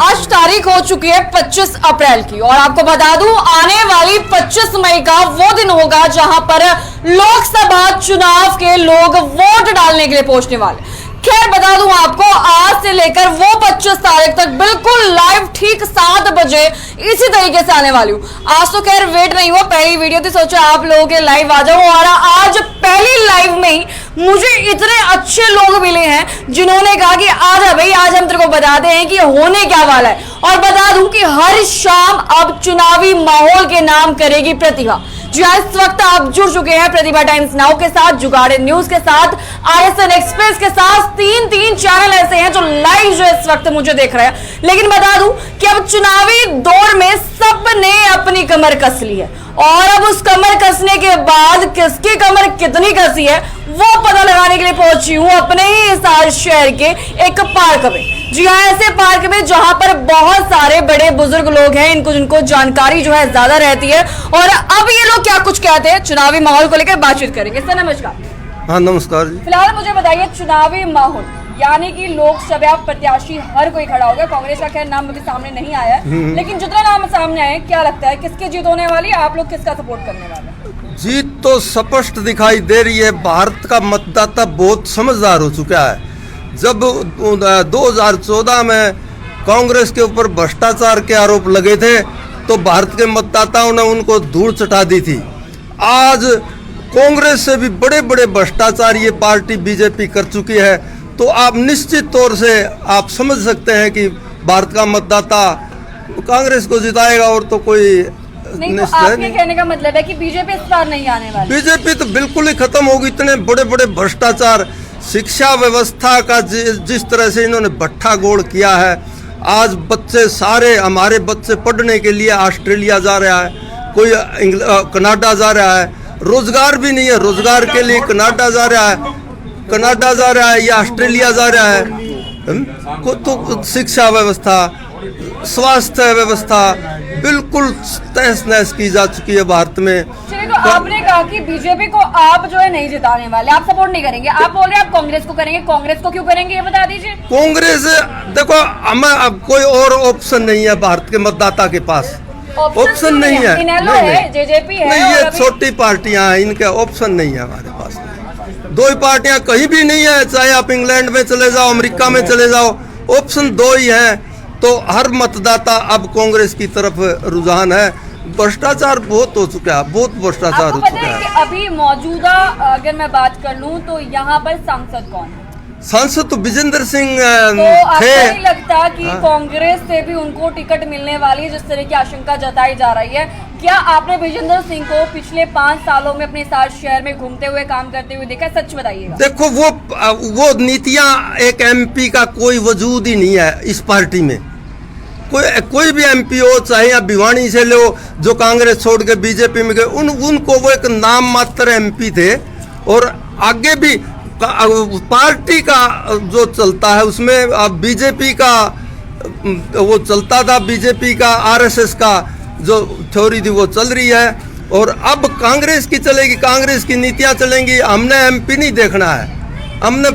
आज तारीख हो चुकी है 25 अप्रैल की और आपको बता दूं आने वाली 25 मई का वो दिन होगा जहां पर लोकसभा चुनाव के लोग वोट डालने के लिए पहुंचने वाले। खैर बता दूं आपको आज से लेकर वो 25 तारीख तक बिल्कुल लाइव ठीक 7 बजे इसी तरीके से आने वाली हूं। आज तो खैर वेट नहीं हुआ, पहली वीडियो थी, सोचा आप लोगों के लाइव आ जाऊं और आज पहली लाइव में ही मुझे इतने अच्छे लोग मिले हैं जिन्होंने कहा कि आजा भाई आज हम तेरे को बताते हैं कि होने क्या वाला है। और बता दूं कि हर शाम अब चुनावी माहौल के नाम करेगी प्रतिभा। जी इस वक्त आप जुड़ चुके हैं प्रतिभा टाइम्स नाउ के साथ, जुगाड़े न्यूज के साथ, RSN एक्सप्रेस के साथ। तीन चैनल ऐसे हैं जो लाइव जो इस वक्त मुझे देख रहे हैं। लेकिन बता दूं कि अब चुनावी दौर में सबने अपनी कमर कस ली है और अब उस कमर कसने के बाद किसकी कमर कितनी कसी है वो पता लगाने के लिए पहुंची हूं अपने ही हिसार शहर के एक पार्क में। जी हाँ, ऐसे पार्क में जहां पर बहुत सारे बड़े बुजुर्ग लोग हैं, जिनको जानकारी जो है ज्यादा रहती है। और अब ये लोग क्या कुछ कहते हैं चुनावी माहौल को लेकर बातचीत करेंगे। सर नमस्कार। हाँ नमस्कार जी। फिलहाल मुझे बताइए चुनावी माहौल यानी कि लोकसभा प्रत्याशी हर कोई खड़ा होगा। कांग्रेस का खैर नाम अभी सामने नहीं आया है, लेकिन जितना नाम सामने आए क्या लगता है किसकी जीत होने वाली है? आप लोग किसका सपोर्ट करने वाले हैं? जीत तो स्पष्ट दिखाई दे रही है। भारत का मतदाता बहुत समझदार हो चुका है। जब 2014 में कांग्रेस के ऊपर भ्रष्टाचार के आरोप लगे थे तो भारत के मतदाताओं ने उनको धूल चटा दी थी। आज कांग्रेस से भी बड़े बड़े भ्रष्टाचार ये पार्टी बीजेपी कर चुकी है। तो आप निश्चित तौर से आप समझ सकते हैं कि भारत का मतदाता कांग्रेस को जिताएगा और तो कोई नहीं। तो आपके कहने का मतलब है कि बीजेपी इस बार नहीं आने वाली? बीजेपी तो बिल्कुल ही खत्म होगी। इतने बड़े बड़े भ्रष्टाचार, शिक्षा व्यवस्था का जिस तरह से इन्होंने भट्ठा गोड़ किया है। आज बच्चे सारे हमारे बच्चे पढ़ने के लिए ऑस्ट्रेलिया जा रहा है, कोई कनाडा जा रहा है, रोजगार भी नहीं है, रोजगार के लिए कनाडा जा रहा है या ऑस्ट्रेलिया जा रहा है। तो शिक्षा व्यवस्था, स्वास्थ्य व्यवस्था बिल्कुल तहस नहस की जा चुकी है भारत में। तो आपने कहा कि बीजेपी को आप जो है नहीं जिताने वाले, आप सपोर्ट नहीं करेंगे, आप बोल रहे हैं आप कांग्रेस को करेंगे। कांग्रेस को क्यों करेंगे ये बता दीजिए। कांग्रेस देखो हमें अब कोई और ऑप्शन नहीं है भारत के मतदाता के पास। ऑप्शन नहीं है, जेजेपी है, नहीं ये छोटी पार्टियां हैं, इनका ऑप्शन नहीं है हमारे पास। दो ही पार्टियां कहीं भी नहीं है, चाहे आप इंग्लैंड में चले जाओ, अमेरिका में चले जाओ, ऑप्शन दो ही है। तो हर मतदाता अब कांग्रेस की तरफ रुझान है। भ्रष्टाचार बहुत हो चुका है, बहुत भ्रष्टाचार हो चुका है। कि अभी मौजूदा अगर मैं बात कर लूं तो यहाँ पर सांसद कौन है? सांसद तो विजेंद्र सिंह तो आपको थे। नहीं लगता कि कांग्रेस से भी उनको टिकट मिलने वाली है जिस तरह की आशंका जताई जा रही है? क्या आपने विजेंद्र सिंह को पिछले 5 सालों में अपने साथ शहर में घूमते हुए काम करते हुए देखा? सच बताइएगा। देखो वो नीतियां एक MP का कोई वजूद ही नहीं है इस पार्टी में। कोई भी MP हो, चाहे आप भिवानी से लो जो कांग्रेस छोड़ के बीजेपी में गए, उनको वो एक नाम मात्र MP थे। और आगे भी पार्टी का जो चलता है उसमें बीजेपी का वो चलता था, बीजेपी का RSS का जो थ्योरी थी वो चल रही है। और अब कांग्रेस की चलेगी, कांग्रेस की नीतियां चलेंगी। हमने MP नहीं देखना है, हमने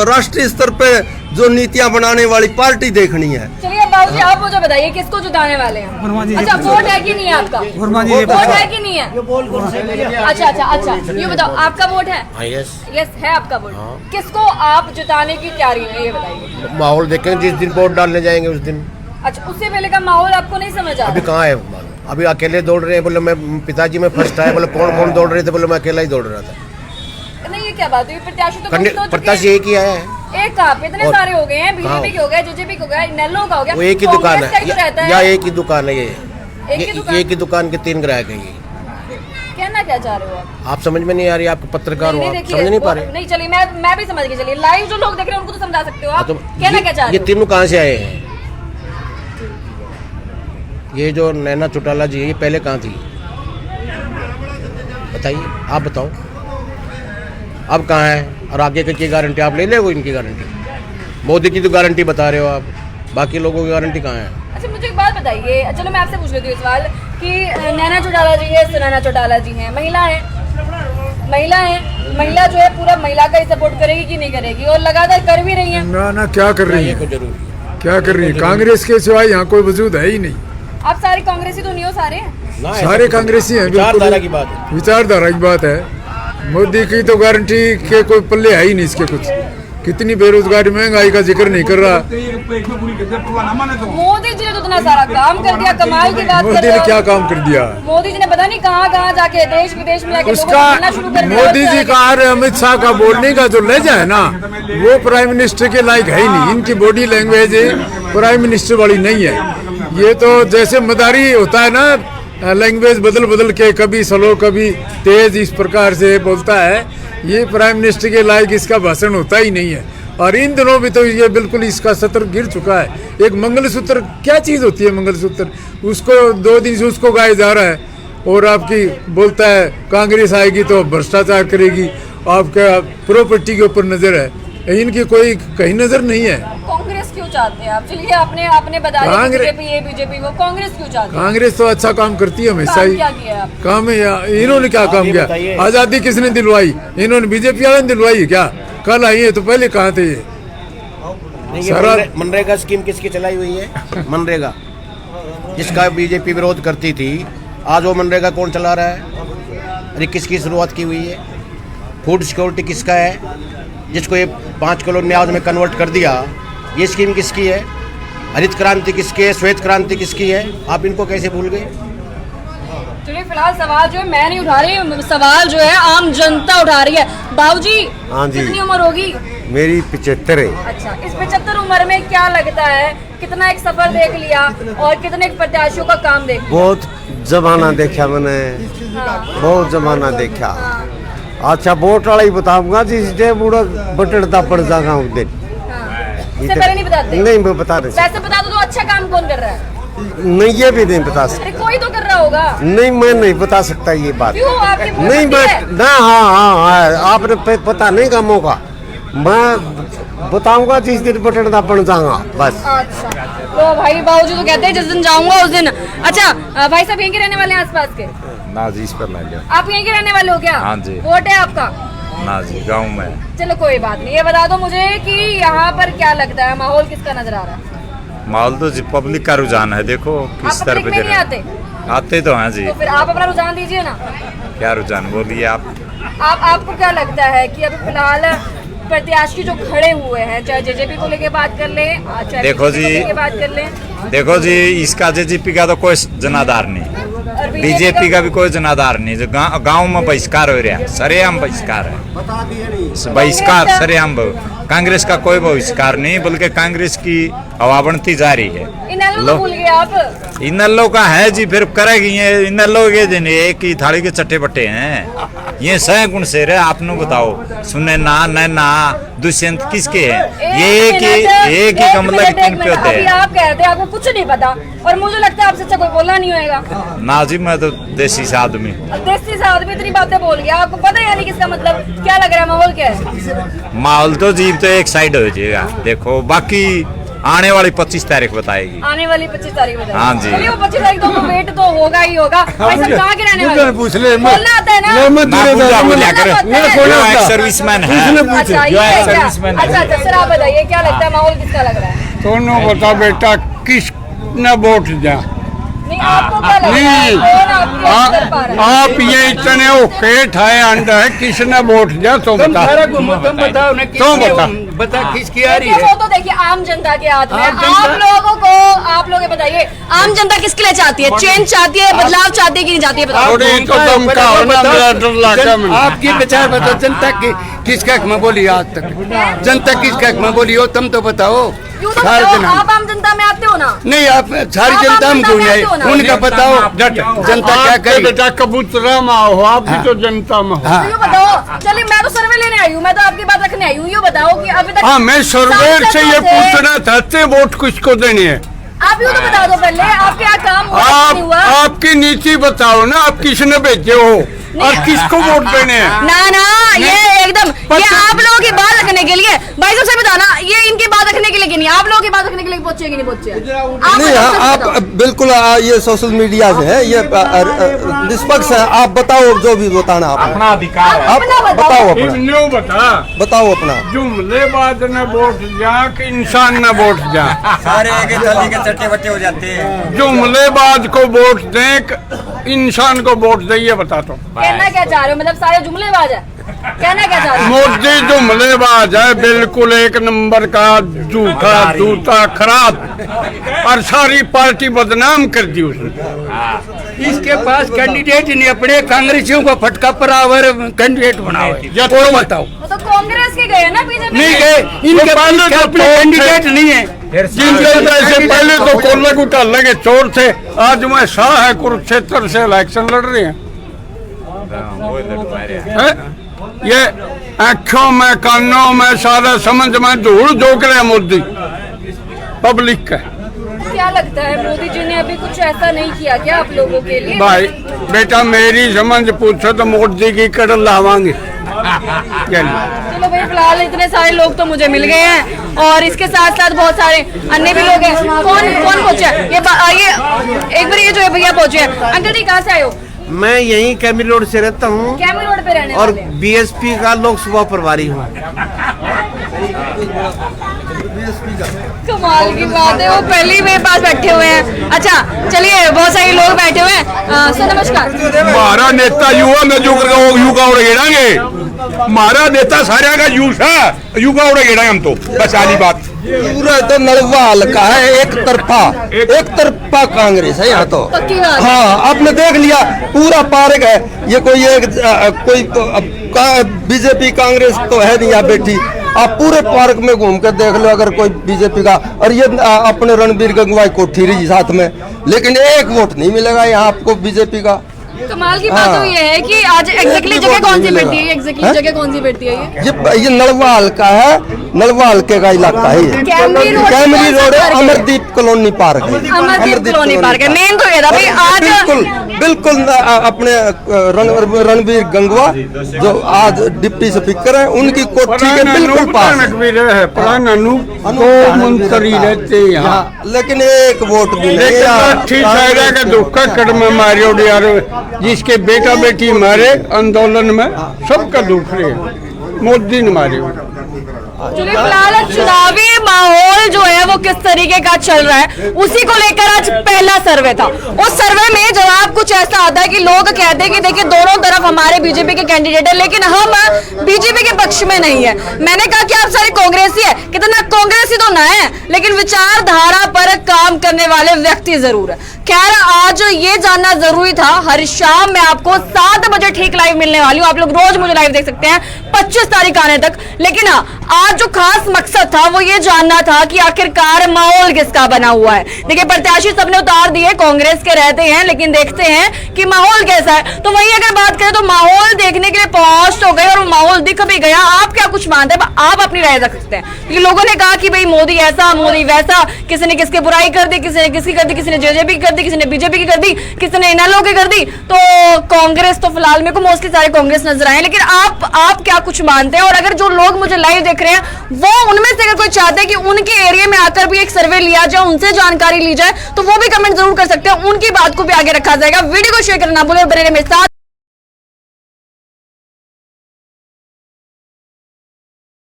राष्ट्रीय स्तर पे जो नीतियां बनाने वाली पार्टी देखनी है। चलिए बाबू जी आप मुझे बताइए किसको जिताने वाले हैं? अच्छा वोट है कि नहीं है आपका? वोट है कि नहीं है? अच्छा ये बताओ आपका वोट है? यस है आपका वोट। किसको आप जिताने की तैयारी है ये बताइए। माहौल देखेंगे जिस दिन वोट डालने जाएंगे उस दिन। अच्छा उससे पहले का माहौल आपको नहीं समझ आ रहा? अभी कहाँ है? अभी अकेले दौड़ रहे हैं, बोले मैं पिताजी में फर्स्ट आया, बोले कौन दौड़ रहे थे, बोले मैं अकेला ही दौड़ रहा था। नहीं ये क्या बात हुई? प्रत्याशी एक ही आया है। एक कहाँ पे? इतने सारे हो गए हैं, बीजेपी के हो गए, जेजेपी के हो गए, नेल्लो का हो गया। वो एक ही दुकान है या एक ही दुकान है? एक ही दुकान के 3 ग्राहक है। ये कहना क्या चाह रहे हो आप समझ में नहीं आ रही? आप पत्रकार हो, आप समझ नहीं पा रहे? नहीं चलिए मैं भी समझ गई। चलिए लाइव जो लोग देख रहे हैं उनको तो समझा सकते हो आप। तो कहना क्या चाह रहे हो? ये तीनों कहाँ से आए हैं? ये जो नैना चौटाला जी है ये पहले कहाँ थी बताइए, आप बताओ। अब कहाँ है? और आगे की गारंटी आप ले ले वो इनकी गारंटी? मोदी की तो गारंटी बता रहे हो आप, बाकी लोगों की गारंटी कहाँ है? अच्छा मुझे एक बात बताइए, चलो मैं आपसे पूछ लेती हूँ इस सवाल कि नैना चौटाला जी है, सुनैना चौटाला जी हैं, महिला है, महिला जो है पूरा महिला का ही सपोर्ट करेगी कि नहीं करेगी? और लगातार कर भी रही है। ना क्या कर रही है? जरूरी क्या कर रही है कांग्रेस के सिवाय यहाँ कोई वजूद है ही नहीं। आप सारे कांग्रेसी तो नहीं हो सारे? ना, ऐसा सारे कुछ कांग्रेसी हैं। विचारधारा बिल्कुल की बात है। विचारधारा की बात है। मोदी की तो गारंटी के कोई पल्ले है ही नहीं इसके कुछ। कितनी बेरोजगारी, महंगाई का जिक्र नहीं कर रहा। मोदी जी ने तो इतना सारा काम कर दिया, कमाल की बात कर मोदी रहे ने हो। क्या काम कर दिया? मोदी जी ने पता नहीं कहाँ जाके देश विदेश में जाके लोगों को उसका मिलना शुरू कर दिया। मोदी जी का और अमित शाह का बोलने का जो लहजा है ना, वो प्राइम मिनिस्टर के लायक है ही नहीं। इनकी बॉडी लैंग्वेज प्राइम मिनिस्टर वाली नहीं है। ये तो जैसे मदारी होता है ना, लैंग्वेज बदल बदल के कभी स्लो कभी तेज इस प्रकार से बोलता है। ये प्राइम मिनिस्टर के लायक इसका भाषण होता ही नहीं है। और इन दिनों भी तो ये बिल्कुल इसका सत्र गिर चुका है। एक मंगलसूत्र क्या चीज़ होती है? मंगलसूत्र उसको 2 दिन से उसको गाया जा रहा है और आपकी बोलता है कांग्रेस आएगी तो भ्रष्टाचार करेगी, आपका प्रॉपर्टी के ऊपर नजर है। इनकी कोई कहीं नजर नहीं है। कांग्रेस क्यों चाहते हैं आप? चलिए आपने बता दिया बीजेपी, वो कांग्रेस क्यों चाहते हैं? कांग्रेस तो अच्छा काम करती है हमेशा ही। क्या किया आप? काम है इन्होंने क्या काम ये किया? बताइए। आजादी किसने दिलवाई? इन्होंने बीजेपी वाले ने दिलवाई क्या? कल आई है तो पहले कहाँ थे ये? नहीं, ये सारा- मनरेगा स्कीम किसकी चलाई हुई है? मनरेगा जिसका बीजेपी विरोध करती थी, आज वो मनरेगा कौन चला रहा है? अरे किसकी शुरुआत की हुई है? फूड सिक्योरिटी किसका है? जिसको ये 5 किलो न्याज में कन्वर्ट कर दिया, ये स्कीम किसकी है? हरित क्रांति किसकी है? श्वेत क्रांति किसकी है? आप इनको कैसे भूल गए? चलिए फिलहाल सवाल जो है मैं नहीं उठा रही, सवाल जो है आम जनता उठा रही है। बाबूजी, हाँ जी। कितनी उम्र होगी? मेरी 75 है। अच्छा, इस 75 उम्र में क्या लगता है, कितना एक सफर देख लिया और कितने एक प्रत्याशियों का काम देख लिया? बहुत जमाना देखा मैंने, हाँ, बहुत जमाना देखा। हाँ, अच्छा वोट वाला ही बताऊंगा जिस डे बूढ़ा बटड़ता पड़ जागा उस दिन। हाँ। इससे पहले नहीं बताते? नहीं मैं बता रहे। वैसे बता दो तो अच्छा काम कौन कर रहा है? नहीं ये भी नहीं बता सकता। अरे कोई तो कर रहा होगा। नहीं मैं नहीं बता सकता ये बात। क्यों? आपके मुंह नहीं में मैं है? ना हाँ आपने पता नहीं का मौका मैं बताऊंगा जिस दिन बटड़ता पड़ जाऊंगा बस। अच्छा, तो भाई बाबूजी तो कहते हैं जिस दिन जाऊंगा उस दिन। अच्छा भाई साहब यहीं के रहने वाले हैं आसपास के? ना जी इस पर ना गया। आप यहीं के रहने वाले हो क्या? हाँ जी। वोट है आपका? ना जी गांव में। चलो कोई बात नहीं, ये बता दो मुझे कि यहाँ पर क्या लगता है, माहौल किसका नजर आ रहा है? माहौल तो जी पब्लिक का रुझान है, देखो आप किस तरफ पब्लिक में नहीं आते? आते तो हैं जी। तो फिर आप अपना रुझान दीजिए ना। क्या रुझान बोलिए आप। आपको क्या लगता है कि अभी फिलहाल प्रत्याशी जो खड़े हुए हैं, चाहे जेजेपी को लेके बात कर लें, चाहे देखो BJP को जी, लेके बात कर लें, देखो जी इसका जेजेपी का तो कोई जनाधार नहीं, और बीजेपी का भी कोई जनाधार नहीं। जो गांव में बहिष्कार हो रहा है, सरेआम बहिष्कार है, बहिष्कार सरेआम। कांग्रेस का कोई बहिष्कार नहीं, बल्कि कांग्रेस की हवा बनती जा रही है। इनेलो लो। को भूल गए आप? इनलो का है जी, फिर करेगी ये इनलो के दिन एक ही थाली के चट्टे बट्टे हैं। ये सह गुण से रे आपने बताओ, सुने ना नैना दुष्यंत किसके हैं? ये एक ही का मतलब तीन पे होते अभी हैं। आप कहते हैं आपको कुछ नहीं पता और मुझे लगता है आपसे अच्छा कोई बोलना नहीं होएगा। ना जी मैं तो देसी सा आदमी। देसी से आदमी इतनी बातें बोल गया, आपको पता है यानी किसका मतलब क्या लग रहा है, माहौल क्या है? माहौल तो जी तो एक साइड हो जाएगा, देखो बाकी आने वाली 25 तारीख बताएगी। आने वाली 25 तारीख बताइए। हाँ जी। चलिए वो 25 तारीख तो वेट तो होगा ही होगा। भाई साहब कहाँ के रहने वाले? पूछ ले, मैं- बोलना आता है ना? मैं ना दूर पूजा मैं- बोलिया कर, मैं जो एक सर्विसमैन है, अच्छा जो ये एक है क्या? सर्विसमैन अच्छा है। अच्छा सर आप बताइए क्या लगता है, माहौल किसका लग रहा है? दोनों बता बेटा किस न वोट जा। नहीं आपको क्या लग रहा है, कौन आपकी हेल्प कर पा रहा है? आप ये इतने ओके ठाए अंडा है किसने वोट जा तो बता। बताओ ना तो बता। बता किसकी आ रही देखिए, है? वो तो देखिए आम जनता के हाथ में है। आम जनता- आप लोगों को आप लोग ये बताइए, आम जनता किसके लिए चाहती है? चेंज चाहती है, बदलाव चाहती है कि नहीं चाहती है? बताओ। थोड़ी तो दम का हो ना, मेरा डर लगा मैंने। आपकी विचार बताओ, जनता की किसका हक में बोली आज तक? जनता किसका हक में बोली हो तुम तो बताओ। क्यों तो सारे बताओ, दिन आप आम जनता में आते हो ना? नहीं आप सारी आप जनता में जनता क्यों में नहीं आई? आते हो ना? उनका बताओ जनता क्या आपके करेगी? बेटा कबूतरा में हो, आप भी तो जनता में हो। हाँ। तो यूँ बताओ, चलिए मैं तो सर्वे लेने आई हूँ, मैं तो आपकी बात रखने आई हूँ। यूँ बताओ कि अभी तक हाँ मैं सर्वेर से ये सांसद थे। पूछना था ते वोट किसको देनी है? आप यूँ तो बता दो पहले, आपके यहाँ काम हुआ कि नहीं आप हुआ? आपकी नीति बताओ ना, आप किसने भेजे हो? और किसको वोट देने हैं? ना ये एकदम ये आप लोगों की बात रखने के लिए भाई साहब से बताना, ये इनकी बात रखने के लिए नहीं, आप लोगों की बात रखने के लिए पहुंचे कि नहीं पहुंचे? नहीं आप बिल्कुल ये सोशल मीडिया से है, ये निष्पक्ष है। आप बताओ जो भी बताना अपना अधिकार है। आप बताओ अपना, न्यू बताओ अपना। जुमलेबाज ने वोट दिया कि इंसान ने वोट दिया? सारे एक थाली के चट्टे बट्टे हो जाते हैं। जुमलेबाज को वोट दें, इंसान को वोट दें, ये बता दो। कहना क्या चाह रहे हो? मतलब सारे जुमलेबाज है, कहना क्या चाह रहे हो? मोदी जुमलेबाज है, बिल्कुल एक नंबर का झूठा जूता खराब, और सारी पार्टी बदनाम कर दी उसने। इसके पास कैंडिडेट ही नहीं, अपने कांग्रेसियों को फटका परावर कैंडिडेट बनाओ। तो बताओ, वो तो कांग्रेस के गए ना, बीजेपी नहीं गए, इनके पास अपने कैंडिडेट नहीं है। जिनके से पहले तो कोल्ले को लगे चोर थे, आज मैं शाह है, कुरुक्षेत्र से इलेक्शन लड़ रहे हैं। ये आंखों में कानों में सारा समझ में धूल झोंक रहे मोदी पब्लिक का। क्या लगता है मोदी जी ने अभी कुछ ऐसा नहीं किया क्या आप लोगों के लिए? भाई बेटा मेरी समझ पूछो तो मोदी की कड़ लावांगे। चलो भाई, फिलहाल इतने सारे लोग तो मुझे मिल गए हैं और इसके साथ साथ बहुत सारे अन्य भी लोग हैं। कौन पहुंचे? ये एक बार ये जो भैया पहुंचे हैं। अंकल जी कहाँ से आए हो? मैं यहीं कैमरी रोड से रहता हूँ कैमरी रोड पे रहने और वाले? बीएसपी का लोकसभा प्रभारी हूँ। कमाल की बात है, वो पहले मेरे पास बैठे हुए हैं। अच्छा चलिए, बहुत सारे लोग बैठे हुए हैं। सर नमस्कार। हमारा नेता युवा में युगा उड़ गेड़ांगे, हमारा नेता सारे का युगा उड़ गेड़ांगे हम तो, बस आली बात। पूरा तो नलवाल का है, एक तरफा कांग्रेस है यहाँ तो। पक्की बात। हाँ, आपने देख लिया पूरा पार्क है, ये कोई बीजेपी कांग्रेस तो है नहीं यहाँ बैठी। आप पूरे पार्क में घूम कर देख लो, अगर कोई बीजेपी का, और ये अपने रणबीर गंगवा कोठी रही साथ में, लेकिन एक वोट नहीं मिलेगा यहाँ आपको बीजेपी का। कमाल की बात तो ये है कि आज एग्जैक्टली जगह कौन सी बैठती है? एग्जैक्टली जगह कौन सी बैठती है? ये नलवाल का है, नलवाल के का इलाका है ये। कैमरी रोड है, अमरदीप कॉलोनी पार्क है। अमरदीप कॉलोनी पार्क है। मेन तो ये था भाई, आज बिल्कुल अपने रणबीर गंगवा जो आज डिप्टी स्पीकर है, उनकी कोठी के बिल्कुल पास मंत्री रहते हैं यहाँ, लेकिन एक वोट भी नहीं। जिसके बेटा बेटी मारे आंदोलन में, सबका दुख रहे मोदी ने मारे। चलिए, फिलहाल चुनावी माहौल जो है वो किस तरीके का चल रहा है, उसी को लेकर आज पहला सर्वे था। उस सर्वे में जवाब कुछ ऐसा आता है कि लोग कहते हैं कि देखिए दोनों तरफ हमारे बीजेपी के कैंडिडेट है, लेकिन हम बीजेपी के पक्ष में नहीं है। मैंने कहा कि आप सारे कांग्रेसी है, कितना कांग्रेसी तो ना है, लेकिन विचारधारा पर काम करने वाले व्यक्ति जरूर है। खैर, आज ये जानना जरूरी था। हर शाम मैं आपको 7 बजे ठीक लाइव मिलने वाली हूँ। आप लोग रोज मुझे लाइव देख सकते हैं 25 तारीख आने तक। लेकिन आज जो खास मकसद था वो ये जानना था कि आखिरकार माहौल किसका बना हुआ है। देखिए, प्रत्याशी सबने उतार दिए, कांग्रेस के रहते हैं, लेकिन देखते हैं कि माहौल कैसा है। तो वही अगर बात करें तो माहौल देखने के लिए पहुंच तो गए और माहौल दिख भी गया। आप क्या कुछ मानते हैं? आप अपनी राय रख सकते हैं, क्योंकि लोगों ने कहा कि भाई मोदी ऐसा, मोदी वैसा, किसी ने किसकी बुराई कर दी, किसी ने किसकी कर दी, किसी ने जेजेपी की कर दी, किसी ने बीजेपी की कर दी, किसी ने इनेलो की कर दी। तो कांग्रेस तो फिलहाल मेरे को मोस्टली सारे कांग्रेस नजर आए, लेकिन आप क्या कुछ मानते हैं? और अगर जो लोग मुझे लाइव देख रहे हैं वो उनमें से अगर कोई चाहते हैं कि उनके एरिया में आकर भी एक सर्वे लिया जाए, उनसे जानकारी ली जाए, तो वो भी कमेंट जरूर कर सकते हैं। उनकी बात को भी आगे रखा जाएगा। वीडियो को शेयर करना ना भूलें, बने रहिए मेरे साथ।